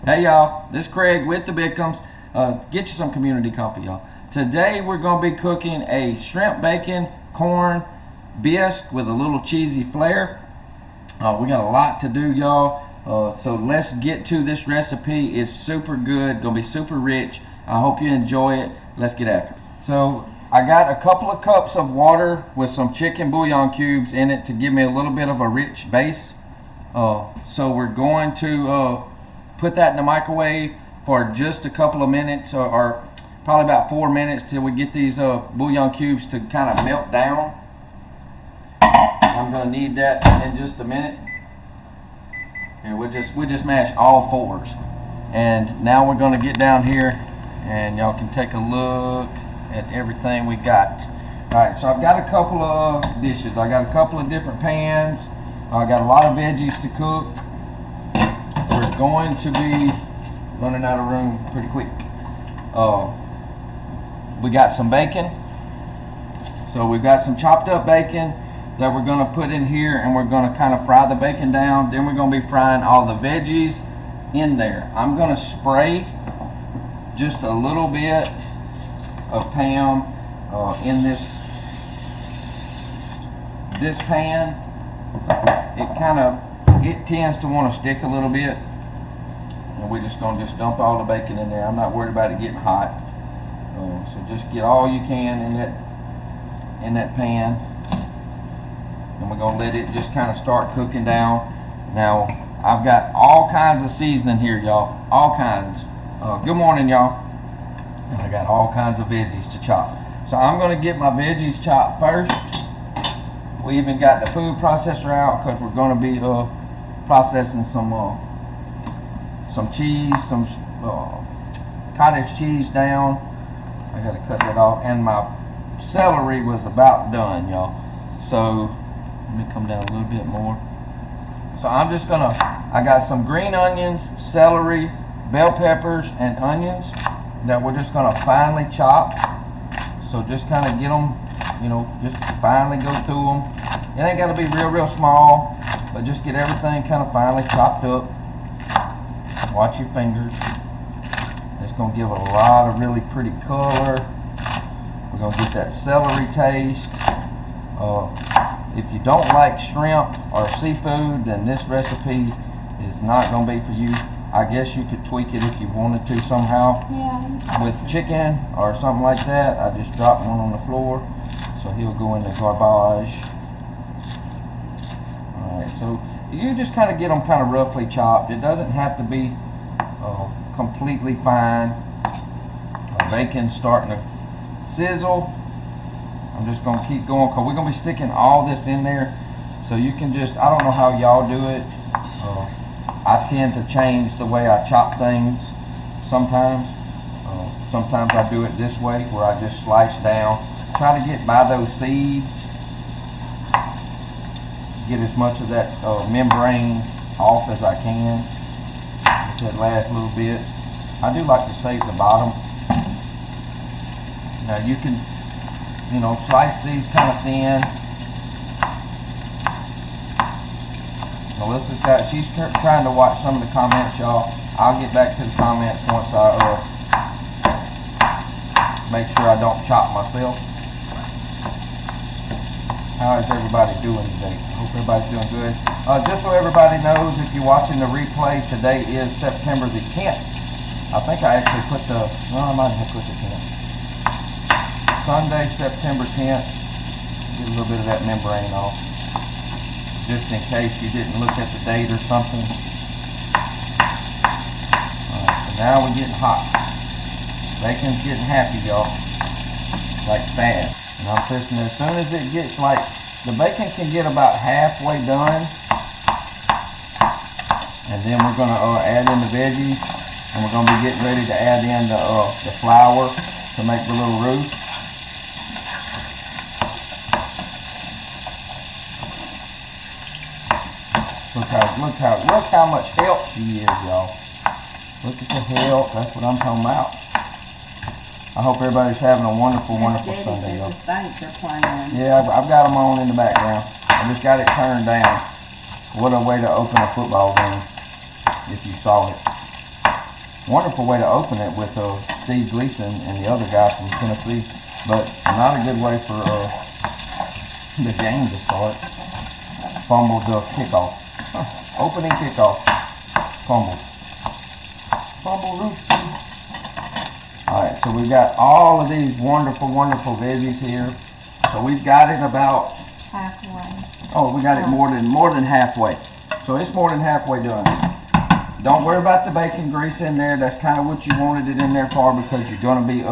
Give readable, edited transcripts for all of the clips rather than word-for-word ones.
Hey y'all, this is Craig with the Bickhams. Get you some community coffee, y'all. Today we're going to be cooking a shrimp bacon corn bisque with a little cheesy flair. We got a lot to do, y'all. So let's get to this recipe. It's super good, gonna be super rich. I hope you enjoy it. Let's get after it. So I got a couple of cups of water with some chicken bouillon cubes in it to give me a little bit of a rich base. So we're going to put that in the microwave for just a couple of minutes, or probably about 4 minutes, till we get these bouillon cubes to kind of melt down. I'm gonna need that in just a minute. Here, we just mash all fours, and now we're gonna get down here, and y'all can take a look at everything we got. All right, so I've got a couple of dishes. I got a couple of different pans. I got a lot of veggies to cook. We're going to be running out of room pretty quick. We got some bacon. So we've got some chopped up bacon that we're going to put in here, and we're going to kind of fry the bacon down. Then we're going to be frying all the veggies in there. I'm going to spray just a little bit of Pam in this pan. It tends to want to stick a little bit, and we're just going to dump all the bacon in there. I'm not worried about it getting hot. So just get all you can in that pan, and we're going to let it just kind of start cooking down. Now I've got all kinds of seasoning here, y'all, all kinds. Good morning, y'all. And I got all kinds of veggies to chop, so I'm going to get my veggies chopped first. We even got the food processor out because we're going to be processing some cheese, some cottage cheese down. I got to cut that off, and my celery was about done, y'all. So let me come down a little bit more. So I got some green onions, celery, bell peppers, and onions that we're just gonna finely chop. So just kind of get them, just finely go through them. It ain't got to be real small, but just get everything kind of finely chopped up. Watch your fingers. It's gonna give it a lot of really pretty color. We're gonna get that celery taste. If you don't like shrimp or seafood, then this recipe is not gonna be for you. I guess you could tweak it if you wanted to somehow. Yeah. With chicken or something like that. I just dropped one on the floor, so he'll go in the garbage. Alright, so you just kind of get them kind of roughly chopped. It doesn't have to be completely fine. Bacon's starting to sizzle. I'm just going to keep going because we're going to be sticking all this in there. So you can I don't know how y'all do it. I tend to change the way I chop things sometimes. Sometimes I do it this way, where I just slice down. Try to get by those seeds. Get as much of that membrane off as I can. That last little bit. I do like to save the bottom. Now you can, slice these kind of thin. Melissa's she's trying to watch some of the comments, y'all. I'll get back to the comments once I make sure I don't chop myself. How is everybody doing today? Hope everybody's doing good. Just so everybody knows, if you're watching the replay, today is September the 10th. I think I actually put I might have put the 10th. Sunday, September 10th. Get a little bit of that membrane off, just in case you didn't look at the date or something. Alright, so now we're getting hot. Bacon's getting happy, y'all. Like fast. And I'm fixing it as soon as it gets the bacon can get about halfway done. And then we're going to add in the veggies. And we're going to be getting ready to add in the flour to make the little roux. Look how much help she is, y'all. Look at the help. That's what I'm talking about. I hope everybody's having a wonderful Sunday, y'all. Yeah, I've got them on in the background. I just got it turned down. What a way to open a football game, if you saw it. Wonderful way to open it with Steve Gleason and the other guy from Tennessee, but not a good way for the game to start. Fumbled the kickoff. Opening kickoff. Fumbled. Fumble roof. Alright, so we've got all of these wonderful, wonderful veggies here. So we've got it about halfway. Oh, we got it more than halfway. So it's more than halfway done. Don't worry about the bacon grease in there. That's kind of what you wanted it in there for, because you're going to be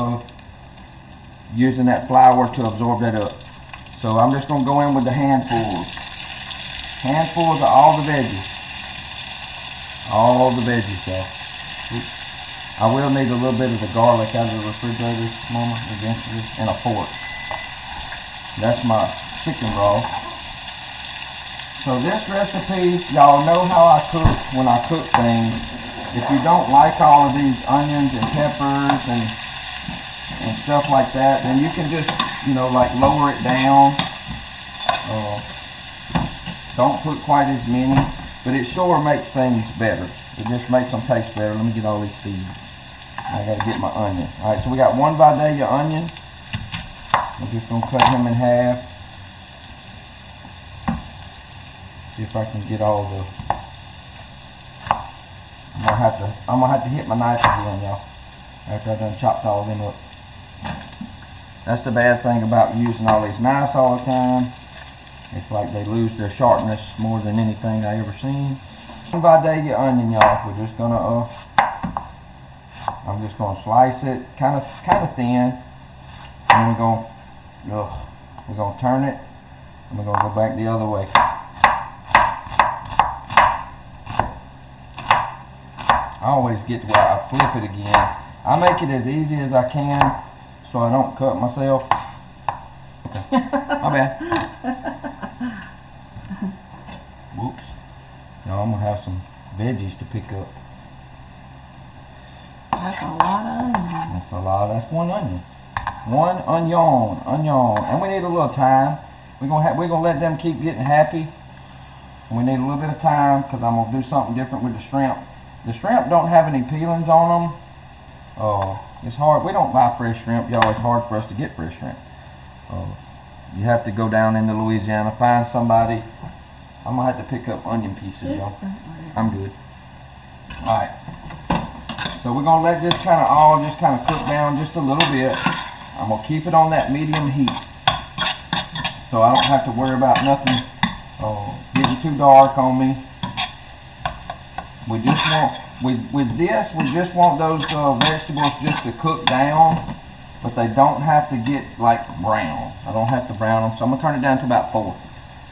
using that flour to absorb that up. So I'm just going to go in with the handfuls. Handfuls of all the veggies. All the veggies, y'all. I will need a little bit of the garlic out of the refrigerator, Mama, eventually, and a fork. That's my chicken broth. So this recipe, y'all know how I cook when I cook things. If you don't like all of these onions and peppers and stuff like that, then you can just, like lower it down. Don't put quite as many, but it sure makes things better. It just makes them taste better. Let me get all these seeds. I gotta get my onion. All right, so we got one Vidalia onion. I'm just gonna cut him in half. See if I can get all the. I'm gonna have to hit my knife again, y'all. After I've done chopped all of them up. That's the bad thing about using all these knives all the time. It's like they lose their sharpness more than anything I ever seen. One Vidalia onion, y'all. We're just gonna I'm just gonna slice it kind of thin, and we're gonna turn it, and we're gonna go back the other way. I always get to where I flip it again. I make it as easy as I can so I don't cut myself. Okay. My bad. Whoops. Now I'm gonna have some veggies to pick up. That's a lot of onion. That's a lot. That's one onion. One onion. And we need a little time. We're gonna let them keep getting happy. And we need a little bit of time because I'm gonna do something different with the shrimp. The shrimp don't have any peelings on them. It's hard. We don't buy fresh shrimp, y'all. It's hard for us to get fresh shrimp. You have to go down into Louisiana, find somebody. I'm gonna have to pick up onion pieces, y'all. I'm good. All right. So we're gonna let this all cook down just a little bit. I'm gonna keep it on that medium heat, so I don't have to worry about nothing getting too dark on me. We just want, with this, we just want those vegetables just to cook down, but they don't have to get like brown. I don't have to brown them, so I'm gonna turn it down to about 4.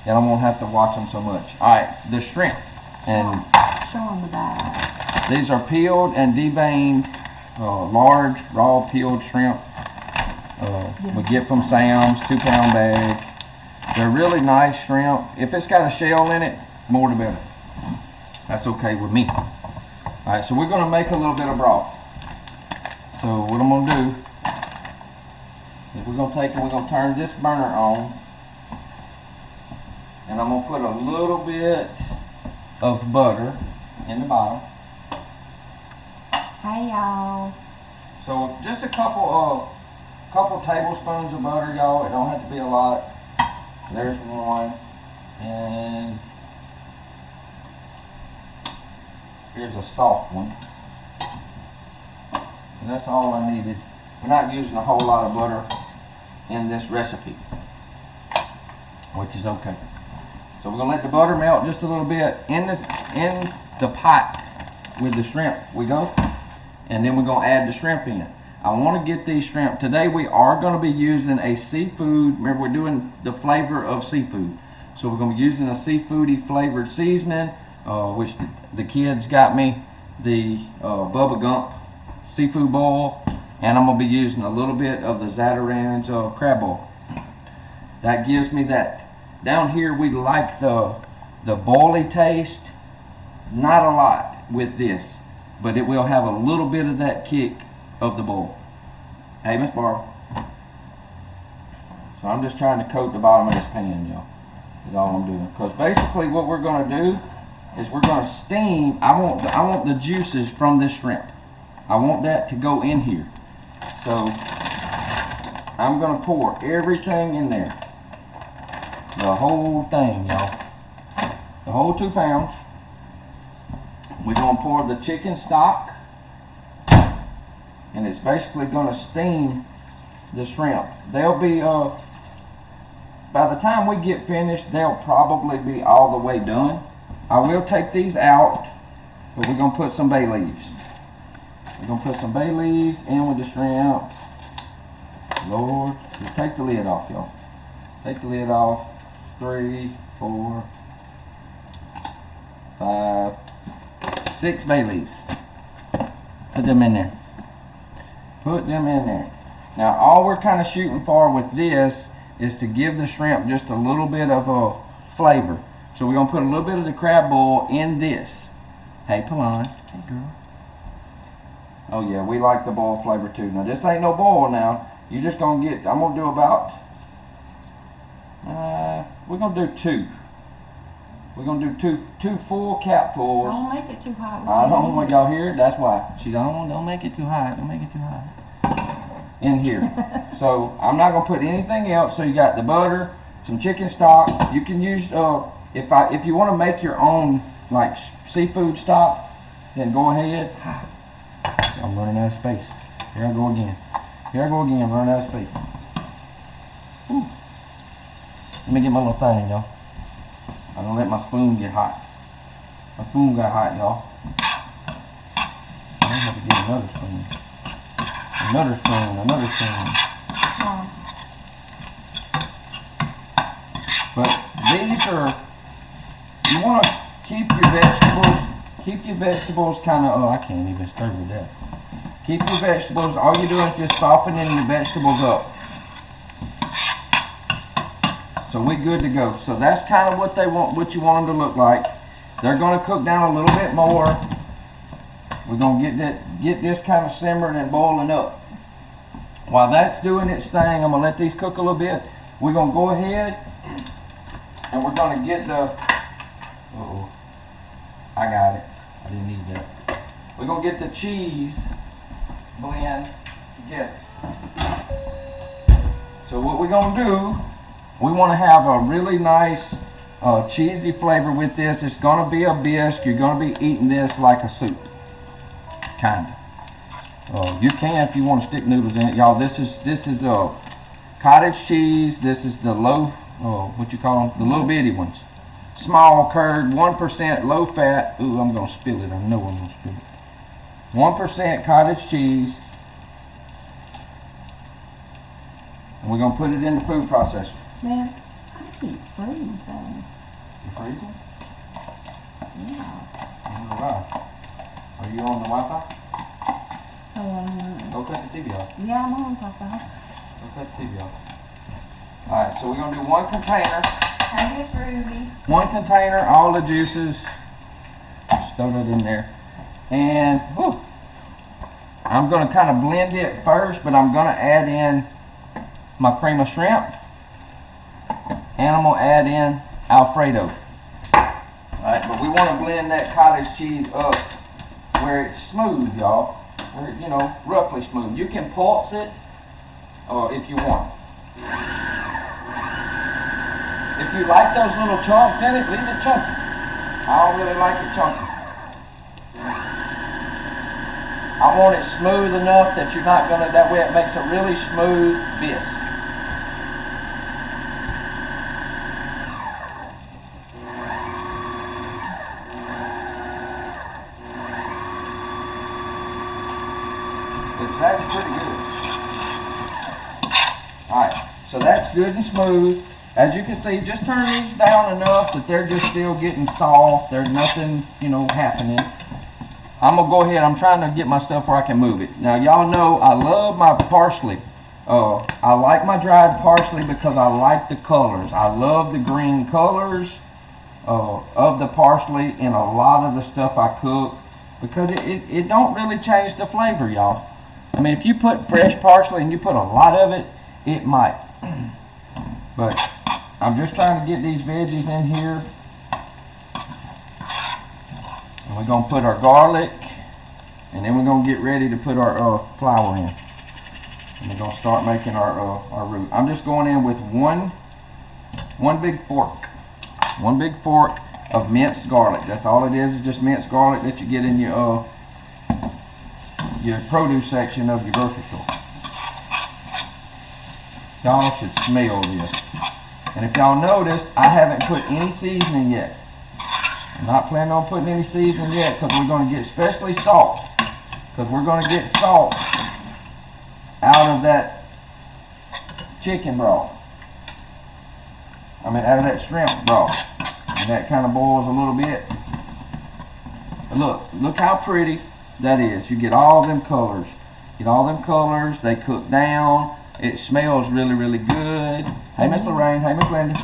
Then I won't have to watch them so much. All right, the shrimp. And show them the bag. These are peeled and deveined, large raw peeled shrimp. We get from Sam's, 2-pound bag. They're really nice shrimp. If it's got a shell in it, more the better. That's okay with me. All right, so we're gonna make a little bit of broth. So what I'm gonna do is we're gonna turn this burner on, and I'm gonna put a little bit of butter in the bottom. Hey y'all. So just a couple tablespoons of butter, y'all. It don't have to be a lot. There's one, and here's a soft one. And that's all I needed. We're not using a whole lot of butter in this recipe, which is okay. So we're gonna let the butter melt just a little bit in the pot with the shrimp. We go, and then we're gonna add the shrimp in. I want to get these shrimp today. We are going to be using a seafood. Remember, we're doing the flavor of seafood, so we're going to be using a seafoody flavored seasoning, which the kids got me the Bubba Gump seafood boil, and I'm going to be using a little bit of the Zatarain's crab boil. That gives me that. Down here we like the boily taste, not a lot with this, but it will have a little bit of that kick of the boil. Hey, Miss Barbara. So I'm just trying to coat the bottom of this pan, y'all. Is all I'm doing. Because basically what we're going to do is we're going to steam. I want the juices from this shrimp. I want that to go in here. So I'm gonna pour everything in there. The whole thing, y'all. The whole 2 pounds. We're gonna pour the chicken stock, and it's basically gonna steam the shrimp. They'll be, by the time we get finished, they'll probably be all the way done. I will take these out, but we're gonna put some bay leaves. We're gonna put some bay leaves in with the shrimp. Lord, just take the lid off, y'all. Take the lid off. 3, 4, 5, 6 bay leaves. Put them in there. Put them in there. Now, all we're kind of shooting for with this is to give the shrimp just a little bit of a flavor. So we're gonna put a little bit of the crab boil in this. Hey, Palon. Hey, girl. Oh yeah, we like the boil flavor too. Now, this ain't no boil now. You just gonna get, I'm gonna do about, we're gonna do 2. We're gonna do two full capfuls. Don't make it too hot. I don't want y'all hear it. That's why she don't make it too hot. Don't make it too hot. In here. So I'm not gonna put anything else. So you got the butter, some chicken stock. You can use if you want to make your own like seafood stock, then go ahead. I'm running out of space. Here I go again. Here I go again, running out of space. Whew. Let me get my little thing, y'all. I don't let my spoon get hot. My spoon got hot, y'all. I have to get another spoon. Another spoon, another spoon. Oh. But these are, you want to keep your vegetables kind of, oh, I can't even stir with that. Keep your vegetables, all you're doing is just softening your vegetables up. So we're good to go. So that's kind of what they want, what you want them to look like. They're going to cook down a little bit more. We're going to get this kind of simmering and boiling up. While that's doing its thing, I'm going to let these cook a little bit. We're going to go ahead and we're going to get the, uh-oh, I got it. I didn't need that. We're going to get the cheese blend together. So what we're going to do, we want to have a really nice cheesy flavor with this. It's going to be a bisque. You're going to be eating this like a soup. Kind of. You can if you want to stick noodles in it. Y'all, this is cottage cheese. This is the low, what you call them? The little bitty ones. Small curd, 1% low fat. Ooh, I'm going to spill it. I know I'm going to spill it. 1% cottage cheese. And we're going to put it in the food processor. Man, I keep freezing. You freezing? Yeah. I don't know why. Are you on the Wi-Fi? Go cut the TV off. Yeah, I'm on Papa. Go cut the TV off. Alright, so we're going to do 1 container. Hey, it's Ruby. 1 container, all the juices. Just throw that in there. And whew, I'm going to kind of blend it first, but I'm going to add in my cream of shrimp. And I'm going to add in Alfredo. Alright, but we want to blend that cottage cheese up where it's smooth, y'all. Where, you know, roughly smooth. You can pulse it if you want. If you like those little chunks in it, leave it chunky. I don't really like it chunky. I want it smooth enough that you're not gonna, that way it makes a really smooth bisque. That's pretty good. Alright, so that's good and smooth. As you can see, just turn these down enough that they're just still getting soft. There's nothing, you know, happening. I'm going to go ahead. I'm trying to get my stuff where I can move it. Now, y'all know I love my parsley. I like my dried parsley because I like the colors. I love the green colors of the parsley in a lot of the stuff I cook because it don't really change the flavor, y'all. I mean, if you put fresh parsley and you put a lot of it, it might. But I'm just trying to get these veggies in here. And we're going to put our garlic. And then we're gonna get ready to put our flour in. And we're gonna start making our roux. I'm just going in with one big fork. One big fork of minced garlic. That's all it is just minced garlic that you get in your produce section of your grocery store. Y'all should smell this. And if y'all noticed, I haven't put any seasoning yet. I'm not planning on putting any seasoning yet because we're going to get, especially salt, because we're going to get salt out of that chicken broth. I mean, out of that shrimp broth. And that kind of boils a little bit. But look how pretty that is. You get all them colors. Get all them colors. They cook down. It smells really, really good. Hey, Miss Lorraine. Hey, Miss Linda.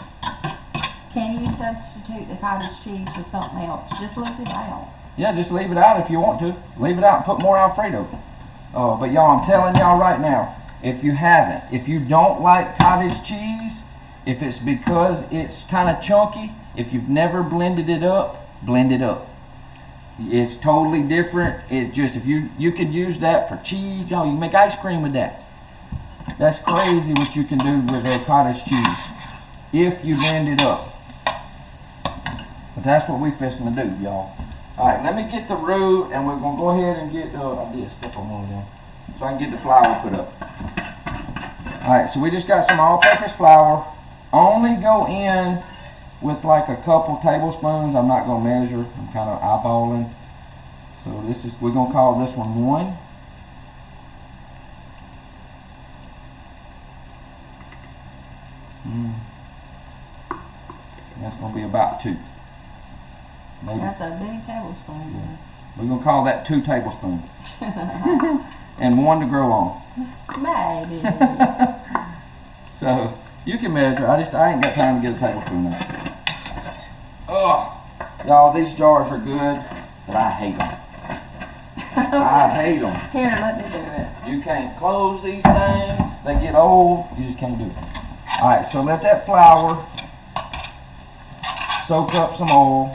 Can you substitute the cottage cheese for something else? Just leave it out. Yeah, just leave it out if you want to. Leave it out and put more Alfredo. But y'all, I'm telling y'all right now, if you don't like cottage cheese, if it's because it's kind of chunky, if you've never blended it up, blend it up. It's totally different. It just, if you could use that for cheese, y'all, you can make ice cream with that. That's crazy what you can do with cottage cheese if you blend it up. But that's what we fixing to do, y'all. Alright, let me get the roux, and we're going to go ahead and get, I did step on one of them, so I can get the flour put up. Alright, so we just got some all-purpose flour. Only go in with like a couple tablespoons. I'm not going to measure. I'm kind of eyeballing. So we're going to call this one 1. That's going to be about 2. Maybe. That's a big tablespoon. Yeah. We're going to call that 2 tablespoons. And 1 to grow on. Maybe. So, you can measure. I ain't got time to get a tablespoon out. Oh, y'all, these jars are good, but I hate them. I hate them. Here, let me do it. You can't close these things. They get old. You just can't do it. Alright, so let that flour soak up some oil.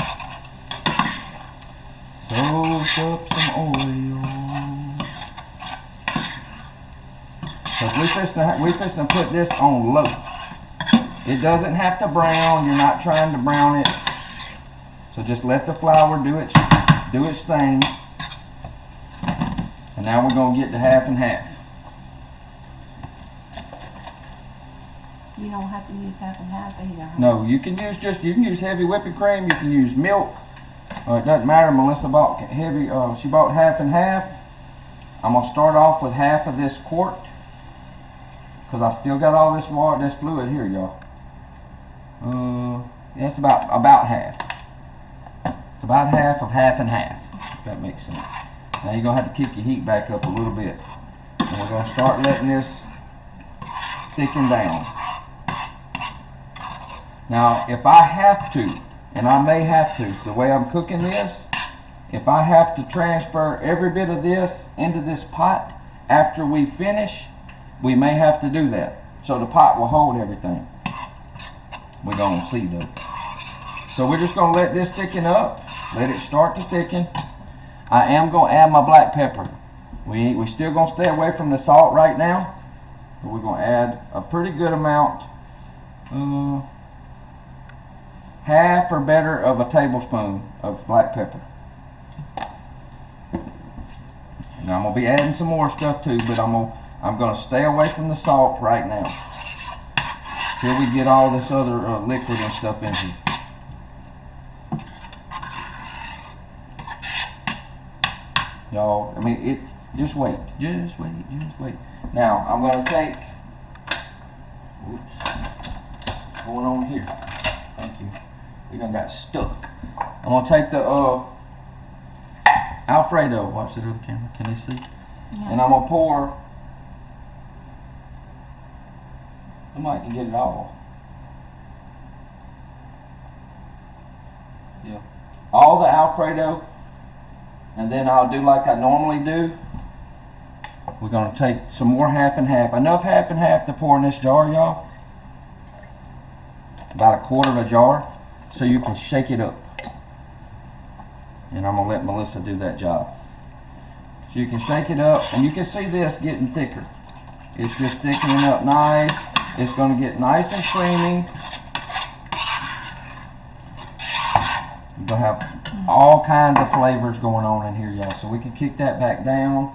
Soak up some oil. Because we're fixing to put this on low. It doesn't have to brown. You're not trying to brown it. So just let the flour do its thing. And now we're going to get to half and half. You don't have to use half and half either. No, you can use heavy whipping cream. You can use milk. It doesn't matter. Melissa bought heavy. She bought half and half. I'm gonna start off with half of this quart because I still got all this water, this fluid here, y'all. It's about half. It's about half of half and half. If that makes sense. Now you're gonna have to kick your heat back up a little bit, and we're gonna start letting this thicken down. Now, if I have to, and I may have to, the way I'm cooking this, if I have to transfer every bit of this into this pot after we finish, we may have to do that. So the pot will hold everything. We're going to see though. So we're just going to let this thicken up. Let it start to thicken. I am going to add my black pepper. We're still going to stay away from the salt right now. But we're going to add a pretty good amount. Half or better of a tablespoon of black pepper. And I'm gonna be adding some more stuff too, but I'm gonna stay away from the salt right now till we get all this other liquid and stuff in here. Y'all, I mean, just wait. Now I'm gonna take. Oops, what's going on here? Thank you. We done got stuck. I'm gonna take the Alfredo. Watch the other camera. Can they see? Yeah. And I'm gonna pour. Somebody can get it all. Yeah. All the Alfredo, and then I'll do like I normally do. We're gonna take some more half and half. Enough half and half to pour in this jar, y'all. About 1/4 of a jar, so you can shake it up. And I'm gonna let Melissa do that job. So you can shake it up, and you can see this getting thicker. It's just thickening up nice. It's going to get nice and creamy. You're going to have all kinds of flavors going on in here, y'all. So we can kick that back down.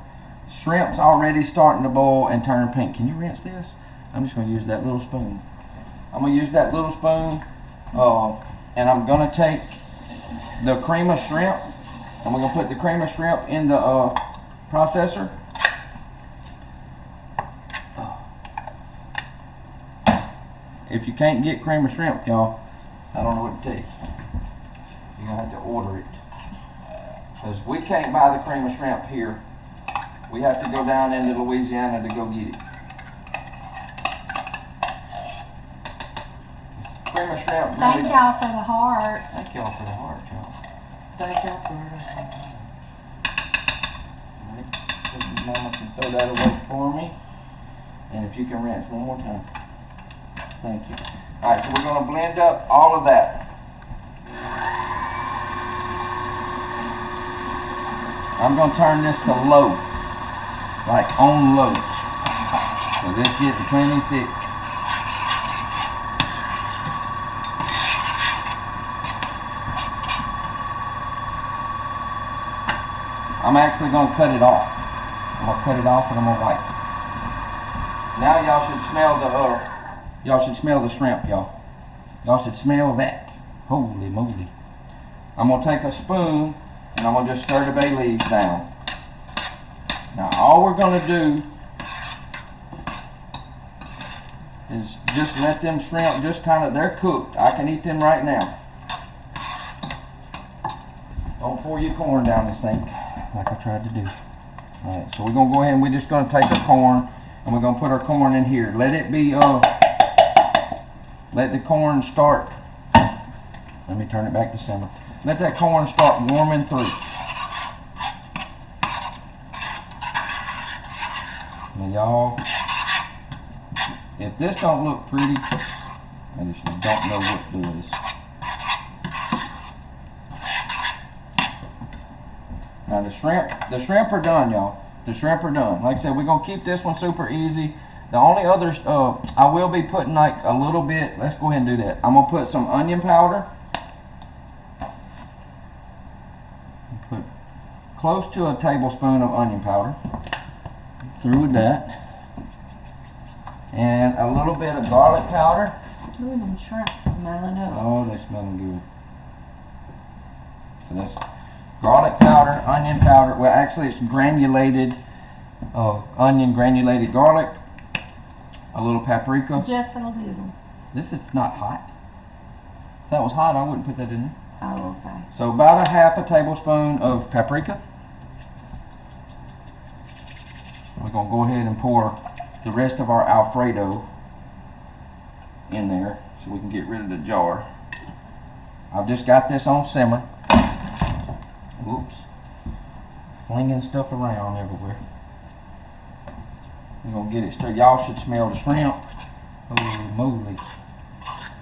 Shrimp's already starting to boil and turn pink. Can you rinse this? I'm just going to use that little spoon. I'm going to use that little spoon, and I'm going to take the cream of shrimp, and we're going to put the cream of shrimp in the processor. If you can't get cream of shrimp, y'all, I don't know what to tell you. You're going to have to order it. Because we can't buy the cream of shrimp here. We have to go down into Louisiana to go get it. Cream of shrimp. Thank y'all for the hearts. Thank y'all for the heart, y'all. Thank y'all for the heart. Mama can throw that away for me. And if you can rinse one more time. Thank you. Alright, so we're going to blend up all of that. I'm going to turn this to low. Like on low. So this gets plenty thick. I'm actually going to cut it off. I'm going to cut it off and I'm going to wipe it. Now y'all should smell the shrimp, y'all. Y'all should smell that. Holy moly. I'm going to take a spoon and I'm going to just stir the bay leaves down. Now all we're going to do is just let them shrimp just kind of, they're cooked. I can eat them right now. Don't pour your corn down the sink like I tried to do. Alright, so we're going to go ahead and we're just going to take our corn and we're going to put our corn in here. Let it be, let the corn start, let me turn it back to simmer. Let that corn start warming through. Now y'all, if this don't look pretty, I just don't know what does. Now the shrimp are done, y'all. The shrimp are done. Like I said, we're gonna keep this one super easy. The only other, I will be putting like a little bit. Let's go ahead and do that. I'm gonna put some onion powder. Put close to a tablespoon of onion powder. Through with that, and a little bit of garlic powder. Ooh, them shrimps smelling up. Oh, they're smelling good. So that's garlic powder, onion powder. Well, actually, it's granulated onion, granulated garlic, a little paprika. Just a little. This is not hot. If that was hot, I wouldn't put that in there. Oh, okay. So about a half a tablespoon of paprika. We're going to go ahead and pour the rest of our Alfredo in there so we can get rid of the jar. I've just got this on simmer. Whoops. Flinging stuff around everywhere. We're going to get it straight. Y'all should smell the shrimp. Holy moly.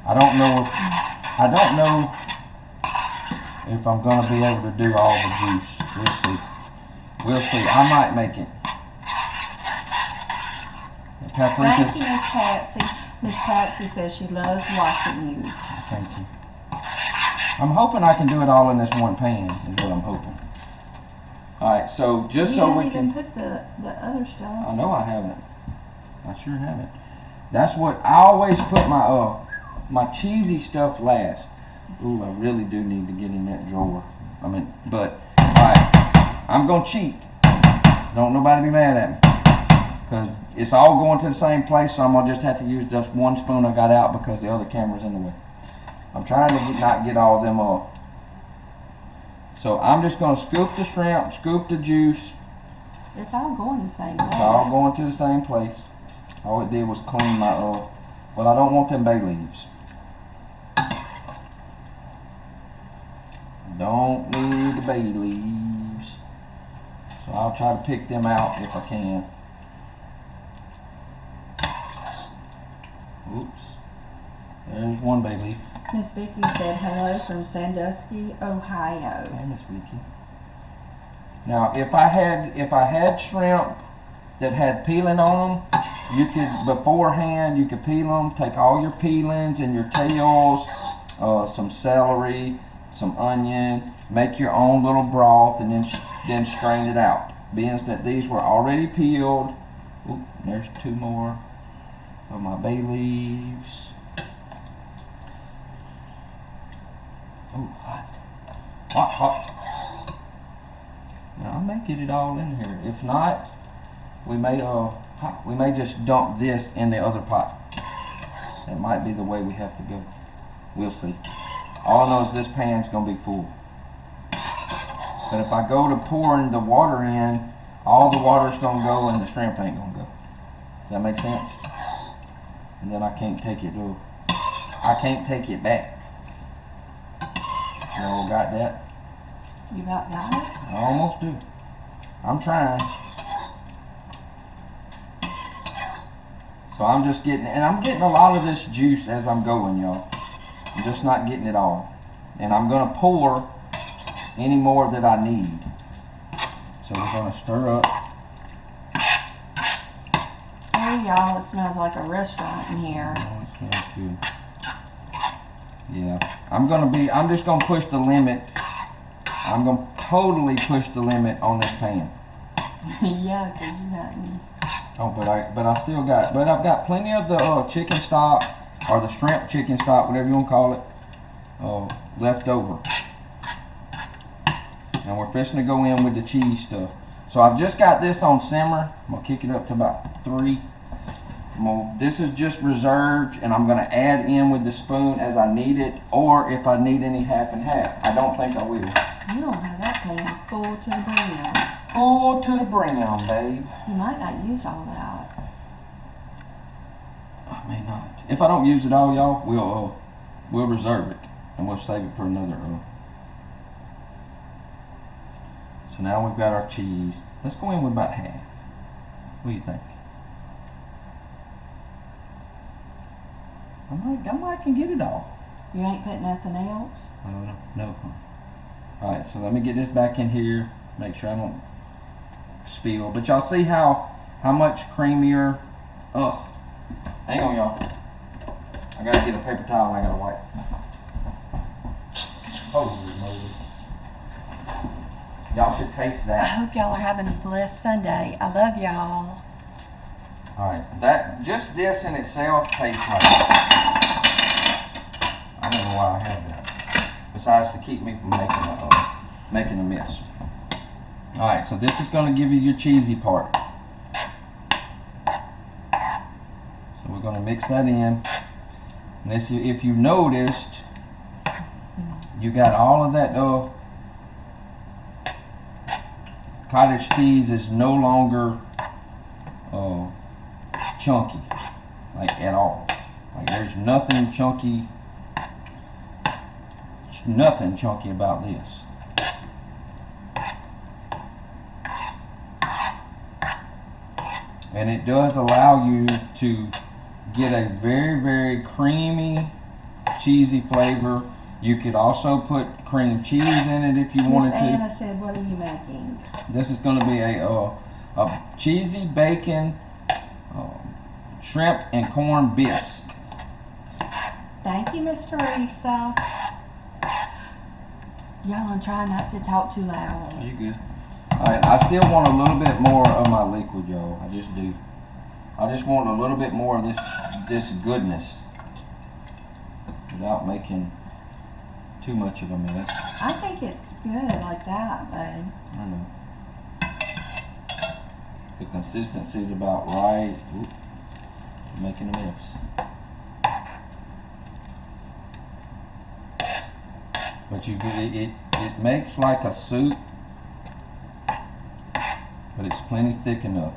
I don't know if I'm going to be able to do all the juice. We'll see. We'll see. I might make it. Thank you, Miss Patsy. Miss Patsy says she loves watching you. Thank you. I'm hoping I can do it all in this one pan, is what I'm hoping. Alright, so just so we can... You haven't even put the other stuff. I know I haven't. I sure haven't. That's what... I always put my cheesy stuff last. Ooh, I really do need to get in that drawer. But, alright. I'm going to cheat. Don't nobody be mad at me. Because it's all going to the same place, so I'm going to just have to use just one spoon I got out because the other camera's in the way. I'm trying to not get all of them up. So I'm just going to scoop the shrimp, scoop the juice. It's all going the same place. It's all going to the same place. All it did was clean my, well, I don't want them bay leaves. Don't need the bay leaves. So I'll try to pick them out if I can. Oops. There's one bay leaf. Miss Vicky said hello from Sandusky, Ohio. Hey, Miss Vicky. Now, if I had shrimp that had peeling on them, you could beforehand you could peel them, take all your peelings and your tails, some celery, some onion, make your own little broth, and then strain it out. Being that these were already peeled, oop, there's two more of my bay leaves. Oh, hot, hot, hot. Now I may get it all in here. If not, we may just dump this in the other pot. That might be the way we have to go. We'll see. All I know is this pan's gonna be full. But if I go to pouring the water in, all the water's gonna go and the shrimp ain't gonna go. Does that make sense? And then I can't take it back. You all got that? You about got it? I almost do. I'm trying. So I'm just getting a lot of this juice as I'm going, y'all. I'm just not getting it all. And I'm gonna pour any more that I need. So we're gonna stir up. Oh y'all, it smells like a restaurant in here. Oh, it smells good. Yeah, I'm just gonna push the limit. I'm gonna totally push the limit on this pan. Yeah, cause you hadn't. Oh, but I've got plenty of the chicken stock, or the shrimp chicken stock, whatever you want to call it, left over. And we're fixing to go in with the cheese stuff. So I've just got this on simmer. I'm gonna kick it up to about 3. This is just reserved, and I'm gonna add in with the spoon as I need it, or if I need any half and half. I don't think I will. You don't have that pan full to the brim. Full to the brim, babe. You might not use all that. I may not. If I don't use it all, y'all, we'll reserve it, and we'll save it for another. So now we've got our cheese. Let's go in with about half. What do you think? I might can get it all. You ain't putting nothing else? I don't know. No. Alright, so let me get this back in here. Make sure I don't spill. But y'all see how much creamier. Ugh. Hang on, y'all. I gotta get a paper towel and I gotta wipe. Holy moly. Y'all should taste I that. hope y'all are having a blessed Sunday. I love y'all. Alright, that just this in itself tastes like. I don't know why I have that. Besides to keep me from making a mess. Alright, so this is going to give you your cheesy part. So we're going to mix that in. And this, if you noticed, you got all of that cottage cheese is no longer chunky, like at all. Like there's nothing chunky about this. And it does allow you to get a very, very creamy, cheesy flavor. You could also put cream cheese in it if you wanted to. Miss Anna said, what are you making? This is going to be a cheesy bacon, shrimp and corn bisque. Thank you, Miss Teresa. Y'all, I'm trying not to talk too loud. You good? Alright, I still want a little bit more of my liquid, y'all. I just do. I just want a little bit more of this goodness without making too much of a mess. I think it's good like that, babe. I know. The consistency's about right. Oop, making a mess. But it makes like a soup, but it's plenty thick enough.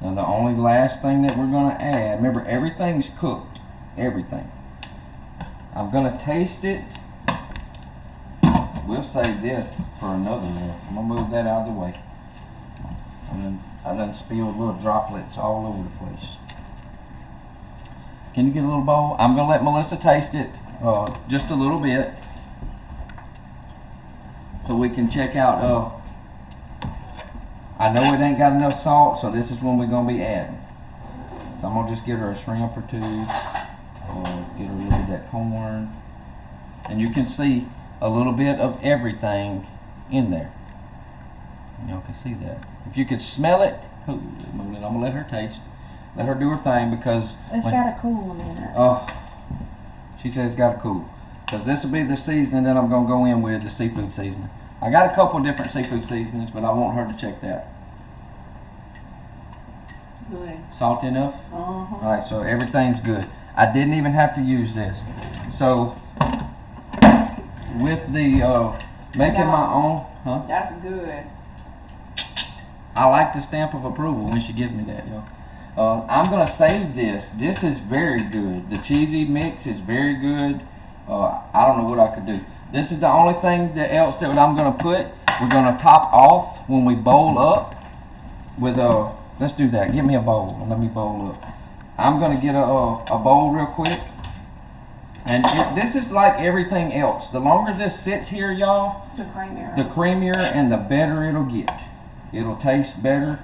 Now the only last thing that we're going to add, remember everything's cooked, everything. I'm going to taste it. We'll save this for another one. I'm going to move that out of the way. I done spilled little droplets all over the place. Can you get a little bowl? I'm going to let Melissa taste it just a little bit, so we can check out I know it ain't got enough salt, so this is when we're gonna be adding. So I'm gonna just get her a shrimp or two, or get her a little bit of that corn. And you can see a little bit of everything in there. Y'all can see that. If you could smell it, I'm gonna let her taste. Let her do her thing because it's got a cool in it. Oh, she says it's got a cool. Because this will be the seasoning that I'm gonna go in with, the seafood seasoning. I got a couple different seafood seasonings, but I want her to check that. Good. Salty enough? All right, so everything's good. I didn't even have to use this. So with the making my own, That's good. I like the stamp of approval when she gives me that, y'all. I'm gonna save this. This is very good. The cheesy mix is very good. I don't know what I could do. This is the only thing else that I'm gonna put. We're gonna top off when we bowl up with a. Let's do that. Get me a bowl and let me bowl up. I'm gonna get a bowl real quick. And this is like everything else. The longer this sits here, y'all, the creamier and the better it'll get. It'll taste better.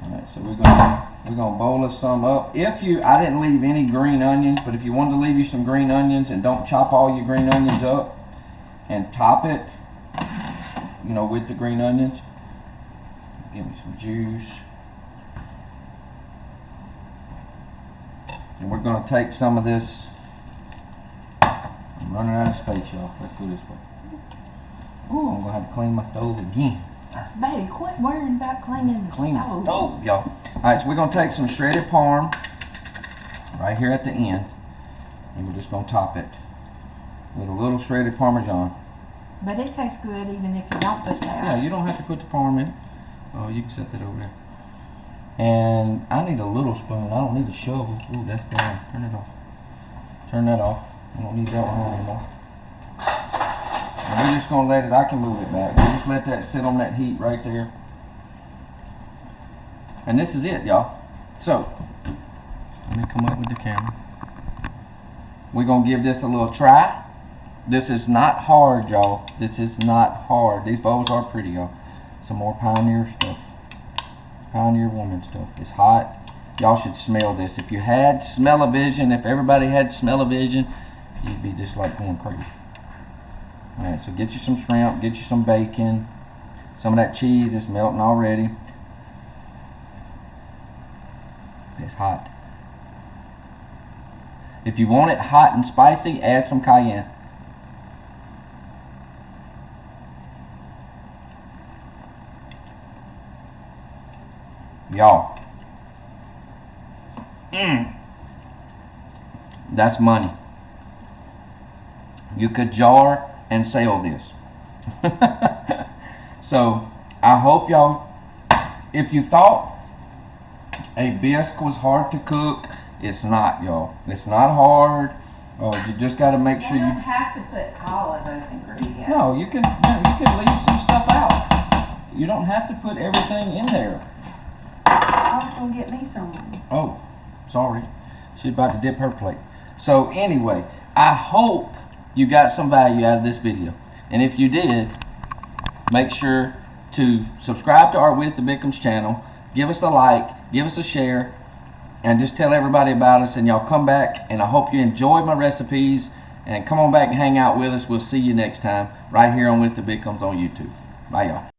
Alright, so we're gonna bowl us some up. I didn't leave any green onions, but if you wanted to leave you some green onions and don't chop all your green onions up and top it, with the green onions. Give me some juice. And we're gonna take some of this. I'm running out of space, y'all. Let's do this way. Ooh, I'm gonna have to clean my stove again. Baby, quit worrying about cleaning the stove. Y'all. Alright, so we're gonna take some shredded parm right here at the end, and we're just gonna top it with a little shredded Parmesan. But it tastes good even if you don't put that. Yeah, you don't have to put the parm in. Oh, you can set that over there. And I need a little spoon. I don't need a shovel. Ooh, that's down. Turn it off. Turn that off. I don't need that one on anymore. And we're just gonna let it. I can move it back. We'll just let that sit on that heat right there. And this is it, y'all. So let me come up with the camera. We're gonna give this a little try. This is not hard, y'all. This is not hard. These bowls are pretty, y'all. Some more Pioneer stuff. Pioneer Woman stuff. It's hot. Y'all should smell this. If you had smell-o-vision, if everybody had smell-o-vision, you'd be just like going crazy. Alright, so get you some shrimp, get you some bacon. Some of that cheese is melting already. It's hot. If you want it hot and spicy, add some cayenne. Y'all, that's money. You could jar and sell this. So I hope y'all, if you thought a bisque was hard to cook, it's not, y'all. It's not hard. You just got to make sure you don't have to put all of those ingredients. No, you can leave some stuff out. You don't have to put everything in there. I was gonna get me some. Oh, sorry. She's about to dip her plate. So anyway, I hope you got some value out of this video. And if you did, make sure to subscribe to our With the Bickhams channel. Give us a like, give us a share, and just tell everybody about us. And y'all come back, and I hope you enjoyed my recipes. And come on back and hang out with us. We'll see you next time right here on With the Bickhams on YouTube. Bye, y'all.